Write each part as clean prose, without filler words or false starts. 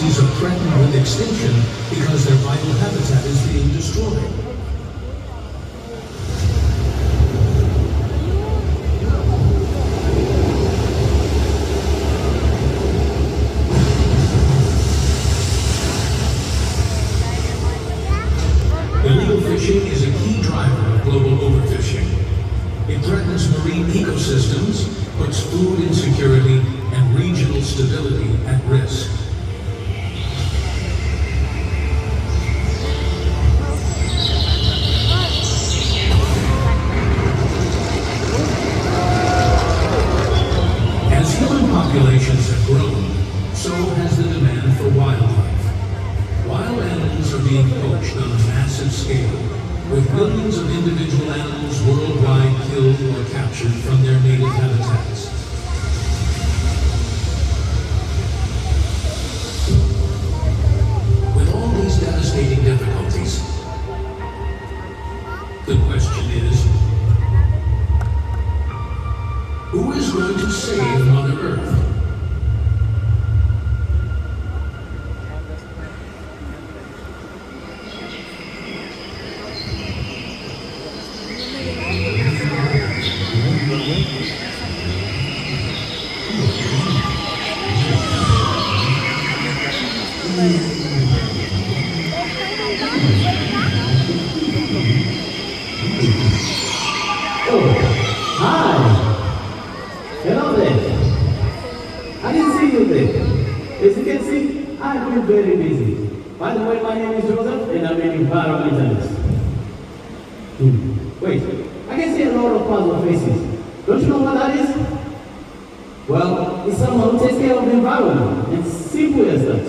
species are threatened with extinction because their vital habitat is being destroyed. Illegal fishing is a key driver of global overfishing. It threatens marine ecosystems, puts food insecurity and regional stability at risk. As human populations have grown, so has the demand for wildlife. Wild animals are being poached on a massive scale, with millions of individual animals worldwide killed or captured from their native habitats. With all these devastating difficulties, the question is, who is going to save Mother Earth? As you can see, I've been very busy. By the way, my name is Joseph and I'm an environmentalist. Wait, I can see a lot of puzzle faces. Don't you know what that is? Well, it's someone who takes care of the environment. It's simple as that.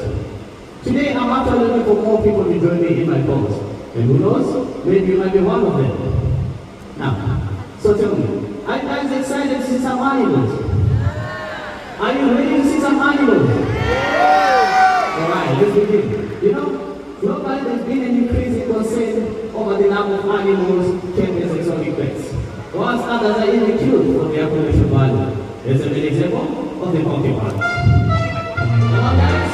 Today, I'm actually looking for more people to join me in my cause. And who knows, maybe you might be one of them. Now, so tell me, are you guys excited to see some animals? Are you ready to see some animals? Alright, let's begin. You know, globally there's been an increasing concern over the number of animals kept as exotic pets. Whilst others are even killed for their commercial value. Here's an example of the porcupine. Come on guys,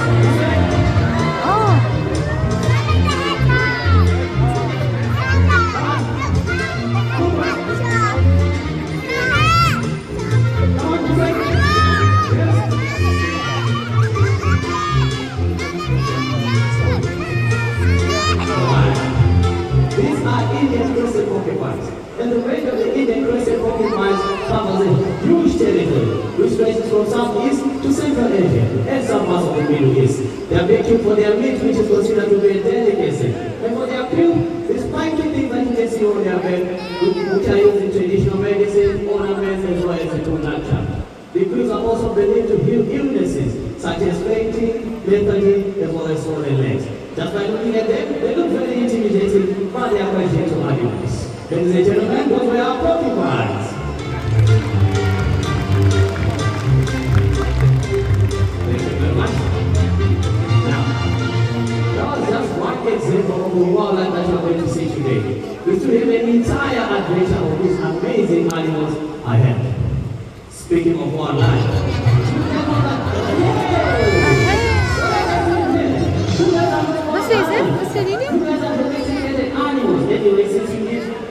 Indian crested porcupines. And the range of the Indian crested porcupines covers a huge territory, which ranges from Southeast to Central Asia and some parts of the Middle East. They are big for their meat, which is considered to be a delicacy. And for their queue, the spiky things that you can see on their back, which are used in traditional medicine, ornaments, as well as in culture. The quills are also believed to heal illnesses, such as fainting, lethargy, as well as swollen legs. Just by looking at them, they look very intimidating, but they are quite gentle animals. Ladies and gentlemen, those were our porcupines. Thank you very much. Now, that was just one example of the wildlife that you're going to see today. We still have an entire adventure of these amazing animals ahead. Speaking of wildlife, anyway, since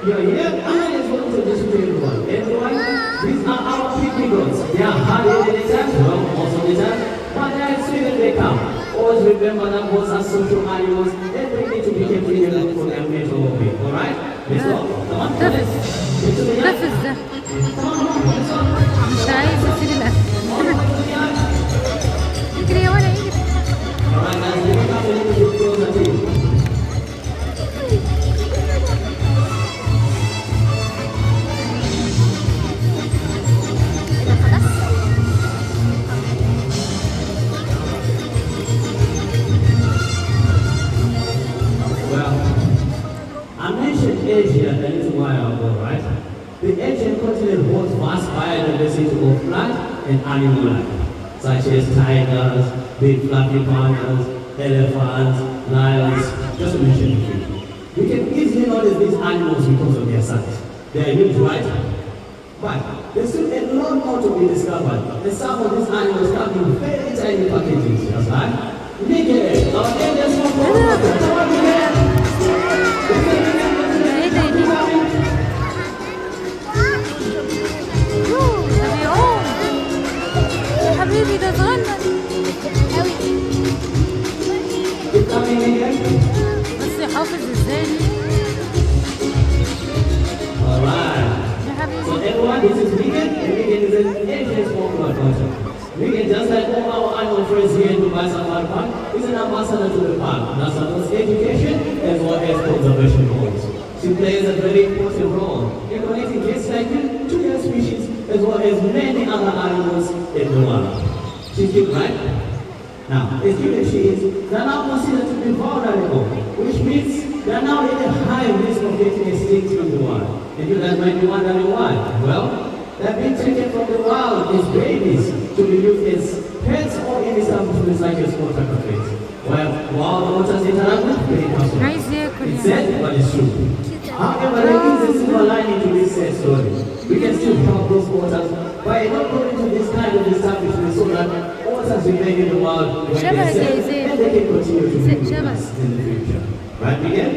you're here, I just want to introduce you to everyone. Everyone, these are our pygmy goats. They are hard-headed at times, well, most of the time, but they are sweet when they come. Always remember that goats are social animals, and they need to be kept together for their mental well-being. Alright? Let's go. Come on, let's get to the yard. Come on, let's go. مش عايز يصير لا يجري ولا يجري. Alright, guys, let me come a little bit closer to you. Asia a little while ago, right? The Asian continent holds vast biodiversity of plant and animal life, such as tigers, big fluffy pandas, elephants, lions, just to mention a few. We can easily notice these animals because of their size. They are huge, right? But there's still a lot more to be discovered, and some of these animals come in very tiny packages, just like naked. is popular culture. We can just like all our animal friends here in Dubai Safari Park is an ambassador to the park. That's both education as well as conservation goals. She plays a very important role in connecting guests like you to their species as well as many other animals in the world. She's cute, right? Now, as cute as she is, they are now considered to be vulnerable, which means they are now at a high risk of getting extinct in the wild. And you guys might be wondering why. Well, they're being taken from the wild as babies to be used as pets or in establishments like a small cafes. While wild waters interact with pretty customers. Nice there, It's Korean. sad, but it's true. However, there is a silver lining to this sad story. We can still help those waters by not going to this kind of establishment so that waters remain in the wild when Shabbat, they're safe Zay. and they can continue to be with Shabbat. us in the future. Right, Miguel?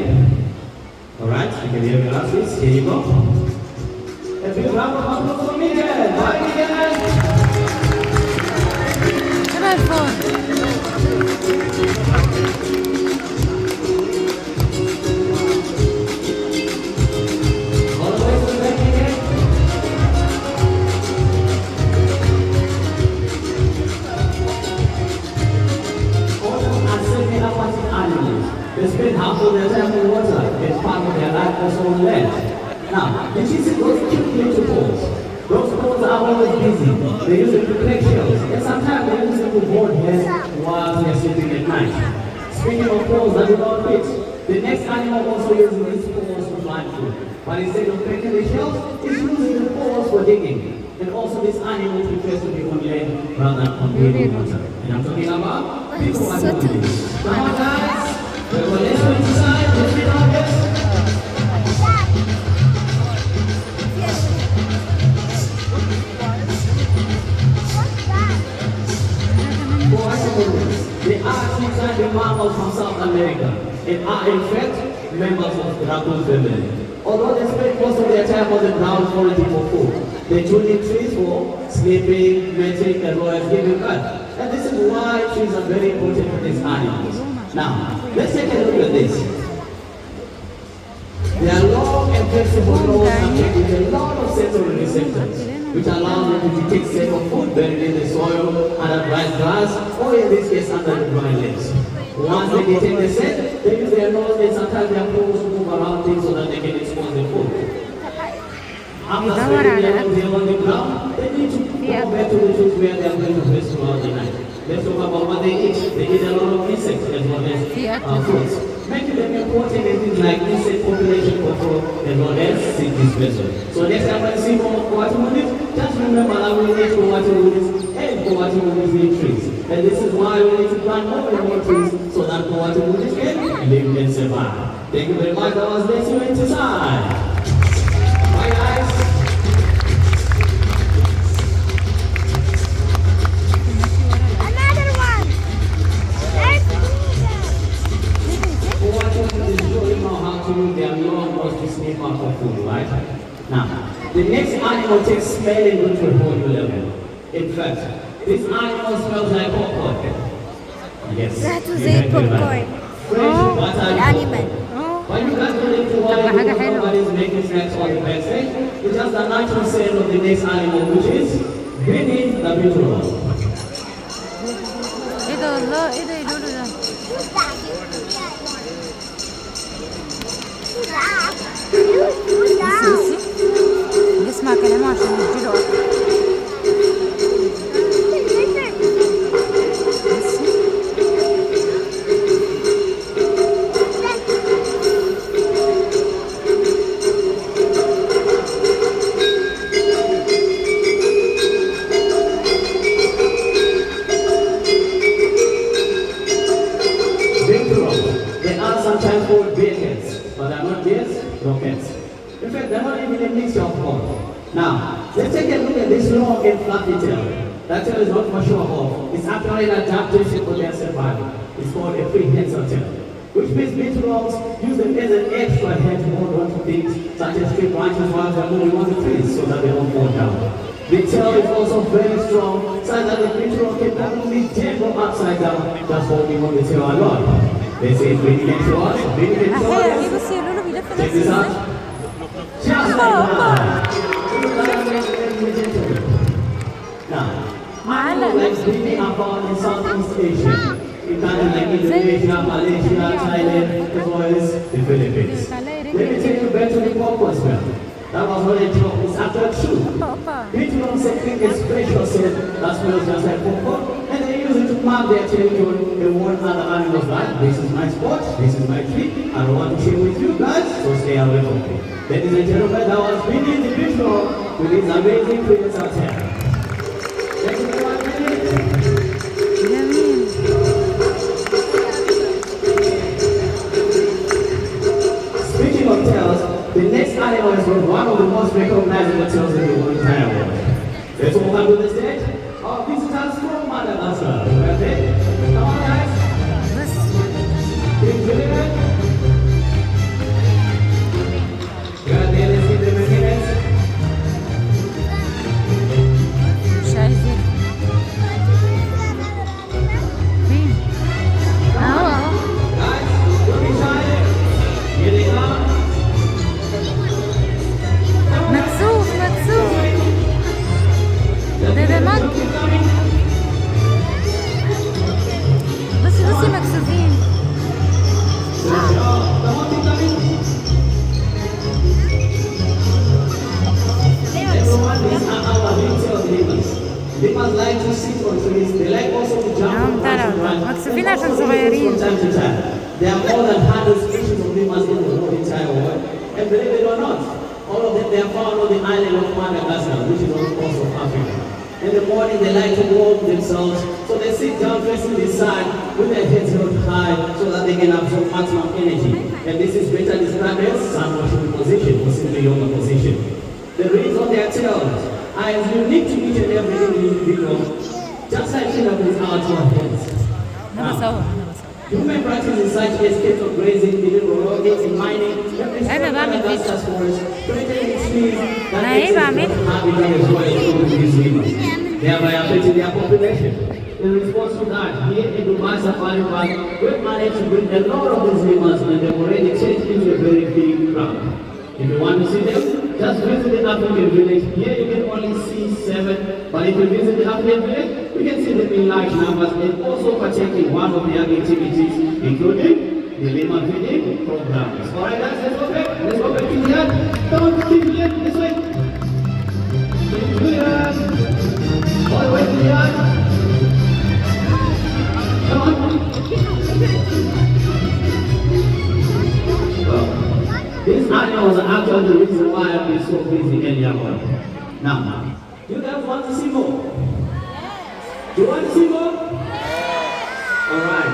Alright, you can hear me last week. Here you go. A big round of applause for Miguel. Bye, Miguel. شبه الفون. All the way to the back, Miguel. Otters are semi-aquatic animals. They spend half of their time in water and part of their life also on land. Now, the cheese those cute little poles. Those poles are always busy. They use them to collect shells, and sometimes they use them to board heads while they're sleeping at night. Speaking of poles that do not fit, the next animal also uses these poles to find food. But instead of picking the shells, it's using the poles for digging. And also this animal prefers to be on land rather than on breathing water. And I'm talking about people who are doing this. Come on guys, let's go inside, let's meet our guests. They are inside the mammals from South America and are in fact members of the raccoon family. Although they spend most of their time on the ground foraging for food, they tune in trees for sleeping, mating, as well as giving birth. And this is why trees are very important for these animals. Now, let's take a look at this. They are long and flexible claws and with a lot of sensory receptors, which allow them to detect safe of food buried in the soil, under dry grass, or in this case under the dry leaves. Once they detect the scent, they use their nose and sometimes their paws to move around things so that they can expose the food. After spending their whole day on the ground, they need to go back to the trees where they are going to rest throughout the night. Let's talk about what they eat. They eat a lot of insects as well as fruits, making them important in things like insect population control as well as seed dispersal. So next time when you see more coati, just remember that we need coati and coati need trees. And this is why we need to plant more and more trees so that coati can live and survive. Thank you very much. That was Let's You Inside. Bye guys. Another one. There's How to use their long nose to sniff out the food, right? Now, the next animal takes smelling good to a whole new level. In fact, this animal smells like popcorn. Yes. That was you a heard me popcorn. right. Fresh butter Animal. When you guys go into what nobody's making snacks on the backstage, it's just the natural scent of the next animal, which is beneath the beetroot. ايه ده والله ايه ده يقولوا ده سيسي بيسمع كلامه عشان يديله اكل They are sometimes called bear cats, but they're not bears, nor cats. In fact, they're not even a mixture of both. Now, let's take a look at this long and fluffy tail. That tail is not for show off. It's actually an adaptation for their survival. It's called a prehensile tail, which means beetles use them as an extra head to hold on to things such as tree branches while they're moving on the trees so that they don't fall down. The tail is also very strong, so that the beetle can not only dangle upside down, just holding on the tail alone. They say bring it to us, bring it to احيانا us. بص يقولوا له بيلف Check نفسه this out. ازاي Just like that. Now, animals like Guinea are found in Southeast Asia, in countries like Indonesia, Malaysia, Thailand, as well as the Philippines. Let me take you back to the porpoise well. That was not a joke, it's actually true. People don't say it's precious, that smells just like popcorn, and they use it to mark their territory and warn other animals like, this is my spot, this is my tree, I don't want to share with you guys, so stay away from me. Ladies and gentlemen, that was really individual with these amazing creatures out here. Thank you for watching. Speaking of tails, the next animal is one of the most recognizable tails in the whole entire world. Let's welcome to the stage our visitors from Madagascar. Okay? Come on, guys. Keep doing it. Good, let's give them a minute. شايفين فين اهو Guys, don't be shy. Here they come. مكسوف مكسوف بيبي مانكي Keep coming. بصي بصي مكسوفين Come on, keep coming. Everyone, these are our retail lemurs. Lemurs like to sit on trees. They like also to jump نعم from ترى branch to branch. مكسوفين And عشان also صغيرين from time to time. There are more than 100 species of lemurs in the whole entire world. And believe it or not, all of them they are found on the island of Madagascar, which is on the coast of Africa. In the morning they like to warm themselves, so they sit down facing the sun with their heads held high so that they can absorb maximum energy. And this is better described as sun worshiping position or simply yoga position. The rings on their tails are as unique to each and every individual, just like in our two hands. انا بصور Human practices such as cattle grazing, mineralogy, and mining, أنا بعمل Madagascar's forests, threatening trees that أنا إيه بعمل؟ habitat as well including these lemurs, thereby affecting their population. In response to that, here in Dubai Safari Park, we've managed to bring a lot of these lemurs and they've already changed into a very big crowd. If you want to see them, just visit the African village. Here you can only see 7, but if you visit the African village, you can see them in large numbers and also partake in one of their activities, including the lemur feeding programs. Alright guys, let's go back. Let's go back to the yard. Come on, keep the yard this way. Keep the yard. All the way to the yard. Come on. Well, these animals are actually the reason why I've been so busy earlier on. Now, you guys want to see more? You want to see more? Alright.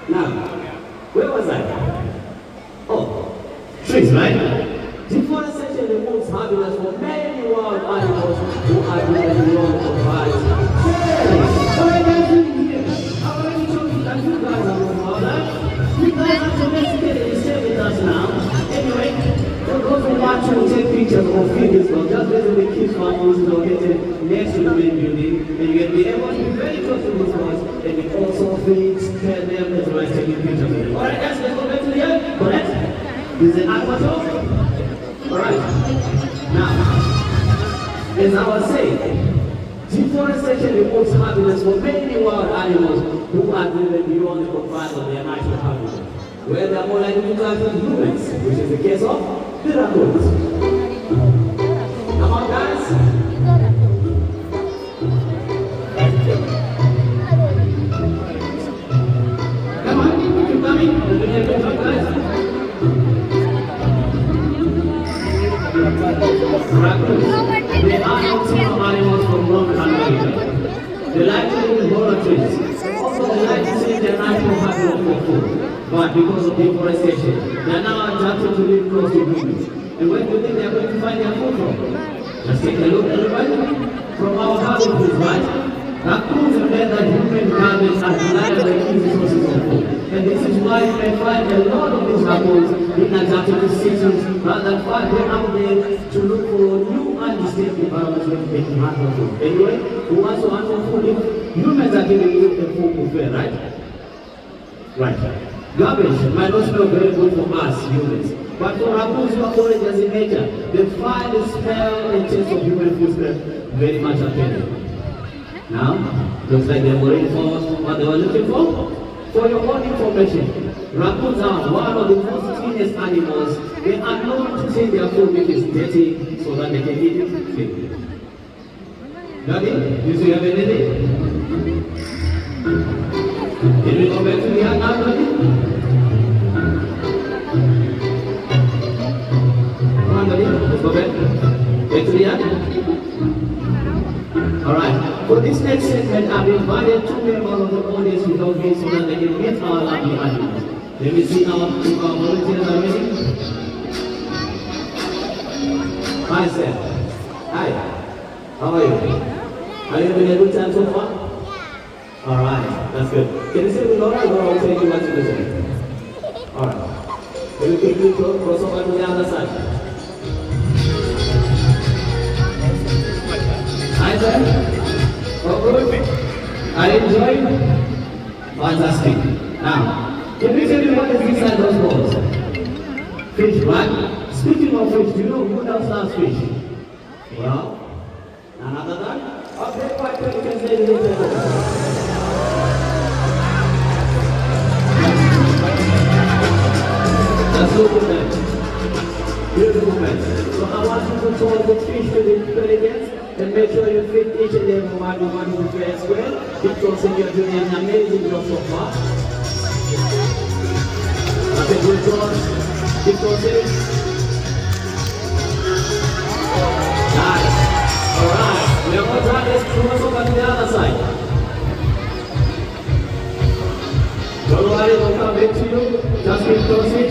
Now, where was I? Oh, trees, right? Deforestation removes habitats for many wild animals who are living beyond the provides. Alright guys, here. I already told you that you guys are from all that. You guys are domesticated and stay with us now. Anyway, for those who want to take pictures or videos, well, just visit the kids' farms located next to the main building, and you can be able to be very close to these ones, and you also feed, spare them, as well as taking pictures of them. Alright guys, let's go back to the end. Correct? This is an aquator. Alright. Now, as I was saying, deforestation removes habitats for many wild animals who are driven beyond the confines of their natural habitat, where they are more likely to interact with humans, which is the case of the raccoons. Come on, guys. Come on, keep coming. We're doing a good job, guys. Raccoons. They are nocturnal animals from North America. They like to live in hollow trees. Also, they like to see their natural habitat for food. But because of deforestation, they are now adapted to live close to humans. And where do you think they are going to find their food from? Just take a look, everybody. From our habitats, right? Raccoons have learned that human garbage are reliable and easy sources of food. And this is why you can find a lot of these raccoons being adapted to cities rather than far out there to look for new undisturbed environments where they can handle food. Anyway, who wants to handle food if humans are giving you the food buffet, right? Right. Garbage might not smell very good for us humans, but for raccoons who are foragers in nature, they find the smell and taste of human footsteps very much appealing. Now, looks like they're waiting for what they were looking for. For your own information, raccoons are one of the most cleanest animals. They are known to say their food if it's dirty so that they can eat it clean. Daddy, do you have anything? Can we go back to the yard now, Daddy? Come on, Daddy, let's go back. Back to the yard. Alright, for this next segment, I've invited two members of the audience without me so that they can meet our lovely animals. Let me see our volunteers are ready. Hi, sir. Hi. How are you? Are you having a good time so far? Alright, that's good. Can you say with Laura? Laura will tell you what to do. Alright. Can you quickly cross over to the other side? Hi, sir. Oh, good. Are you enjoying? Fantastic. Now, can you tell me what is inside those balls? Fish, right? Speaking of fish, do you know who else loves fish? Well, none other than our great white pelicans, ladies and gentlemen. That's so good, man. Beautiful, man. So I want you to toss the fish to the pelicans and make sure you fit each and every one with fair square. Because you're doing an amazing job so far. That's a good job. Keep tossing. Nice. Alright. We are going to try this cross over to the other side. Don't worry, we'll come back to you. Just keep tossing.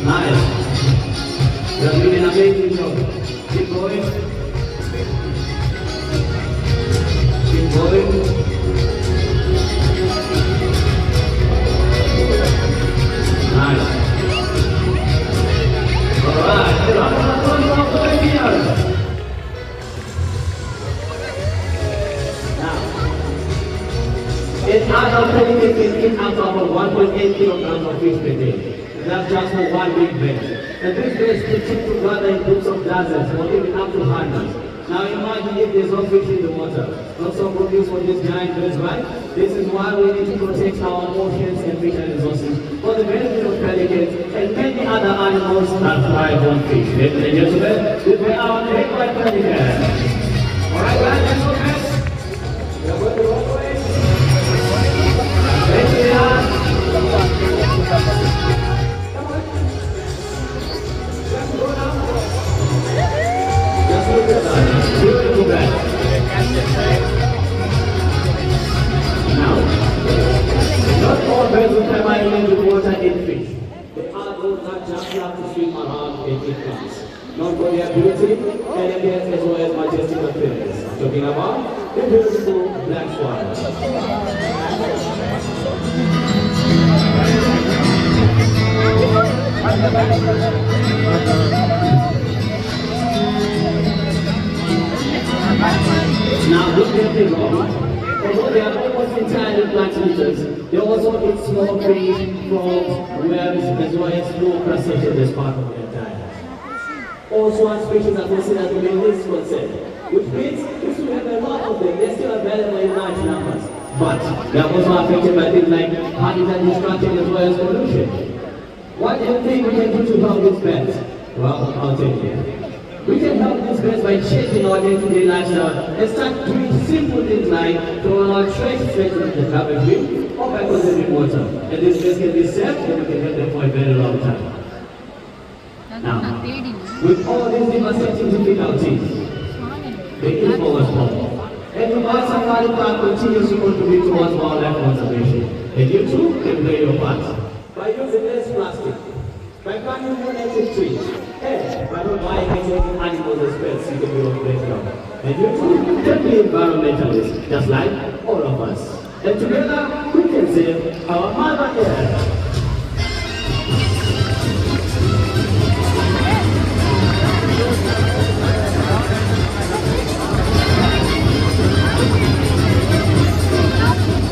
Nice. You're doing an amazing job. Keep going. Keep going. Nice. Alright. Now, in adult pelicans can eat up to about 1.8 kilograms of fish per day. That's just for one big batch. And this batch can cheap together in groups of dozens or even up to hundreds. Now imagine if there's no fish in the water, not so produce for these giant birds, right? This is why we need to protect our oceans and fishery resources for the benefit of pelicans and many other animals that thrive on fish. Ladies and gentlemen, this is our great white pelican. Alright guys, let's go guys. We are going the wrong way. Thank you. Beautiful bag. Now, not all birds will climb in the water and fish. There are those that just love to swim around and eat plants. Not for their beauty, elegance, as well as majestic appearance. I'm talking about the beautiful black swan. Now, don't get me wrong. Although they are almost entirely plant eaters, they also eat small fish, frogs, worms, as well as small crustaceans as part of their diet. All swan species are considered to be least concerned, which means if we have a lot of them, they're still available in large numbers. But they are also affected by things like habitat destruction as well as pollution. What do you think we can do to help these birds? Well, I'll tell you. We can help these birds by changing our day-to-day lifestyle and start doing simple things like throwing out trash straight into the garbage bin or by conserving water. And these birds can be saved and we can help them for a very long time. Now, with all these devastating difficulties, there is always hope. And the Mars Safari Park continues to contribute towards wildlife conservation. And you too can play your part by using less plastic, by planting more native trees, and by not buying exotic animals as pets you can do a great job. And you too can be environmentalists, just like all of us. And together we can save our Mother Earth.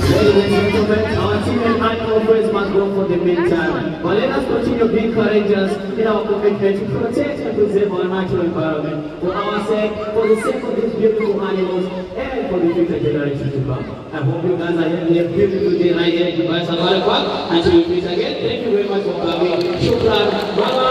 Ladies and gentlemen, our team and animal friends must go for the meantime. But let us continue being courageous in our commitment to protect and preserve our natural environment for our sake, for the sake of these beautiful animals, and for the future generations to come. I hope you guys are having a beautiful day right here in Dubai. Until we meet again, thank you very much for coming. Shukran. Bye-bye.